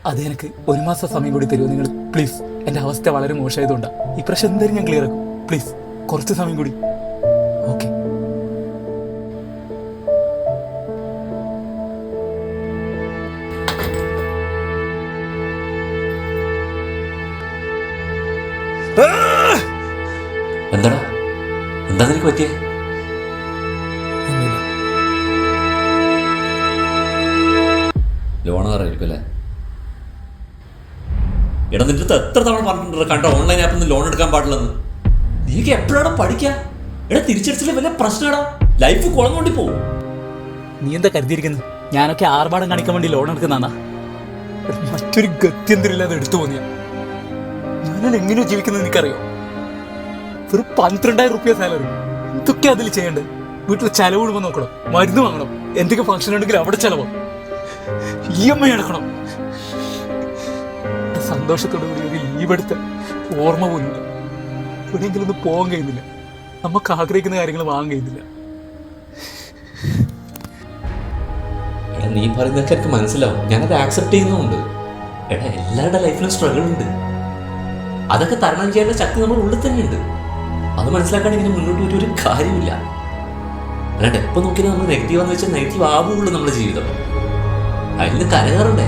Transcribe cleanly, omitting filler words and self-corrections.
അത് എനിക്ക് 1 മാസം സമയം കൂടി തരുമോ നിങ്ങൾ? പ്ലീസ്. എൻ്റെ അവസ്ഥ വളരെ മോശമായതുകൊണ്ടാണ്. ഈ പ്രശ്നം എന്തായാലും ഞാൻ ക്ലിയർ ആക്കും. പ്ലീസ് കുറച്ച് സമയം കൂടി. ഓക്കെ. എന്താടാ, എന്താ നിനക്ക് പറ്റിയേ? ലോണാറായിരിക്കും അല്ലേ? എടാ, നിന്റെ അടുത്ത് എത്ര തവണ പറഞ്ഞിട്ടുണ്ട് കണ്ട ഓൺലൈൻ ആപ്പിൽ നിന്ന് ലോൺ എടുക്കാൻ പാടില്ലെന്ന്. നീക്ക് എപ്പോഴാണ് പഠിക്കുക? എടാ, തിരിച്ചടിച്ചില്ല വലിയ പ്രശ്നമാടാ, ലൈഫ് കുളം കൊണ്ടി പോകും. നീ എന്താ കരുതിയിരിക്കുന്നത്? ഞാനൊക്കെ ആർഭാടം കാണിക്കാൻ വേണ്ടി ലോൺ എടുക്കുന്നതാ? മറ്റൊരു ഗത്യന്തരമില്ലാതെ എടുത്തു പോന്നിയ ഞാൻ എങ്ങനെയോ ജീവിക്കുന്നത് എനിക്കറിയോ? വെറും 12,000 റുപ്യ സാലറി. എന്തൊക്കെ അതിൽ ചെയ്യണ്ടേ? വീട്ടിൽ ചെലവ് കൊടുക്കാൻ നോക്കണം, മരുന്ന് വാങ്ങണം, എന്തൊക്കെ ഫംഗ്ഷൻ ഉണ്ടെങ്കിൽ അവിടെ ചെലവാ, EMI അടക്കണം. സന്തോഷത്തോടു കൂടി ഒരു ലീവ് എടുത്ത് ഓർമ്മ പോലുമില്ല. എവിടെയെങ്കിലും ഒന്ന് പോകാൻ കഴിയുന്നില്ല. നമുക്ക് ആഗ്രഹിക്കുന്ന കാര്യങ്ങൾ വാങ്ങാൻ കഴിയുന്നില്ല. എടാ, നീ പറയുന്നതൊക്കെ എനിക്ക് മനസ്സിലാവും, ഞാനത് ആക്സെപ്റ്റ് ചെയ്യുന്നുണ്ട്. എടാ, എല്ലാവരുടെ ലൈഫിലും സ്ട്രഗിൾ ഉണ്ട്. അതൊക്കെ തരണം ചെയ്യേണ്ട ശക്തി നമ്മുടെ ഉള്ളിൽ തന്നെയുണ്ട്. അത് മനസ്സിലാക്കാൻ ഇങ്ങനെ മുന്നോട്ട് പോയിട്ട് ഒരു കാര്യമില്ല. അല്ലാണ്ട് എപ്പോൾ നോക്കിയാൽ നമ്മൾ നെഗറ്റീവാന്ന് വെച്ചാൽ നെഗറ്റീവ് ആവുകയുള്ളൂ നമ്മുടെ ജീവിതം. അതിൽ നിന്ന് കരകയറണ്ടേ?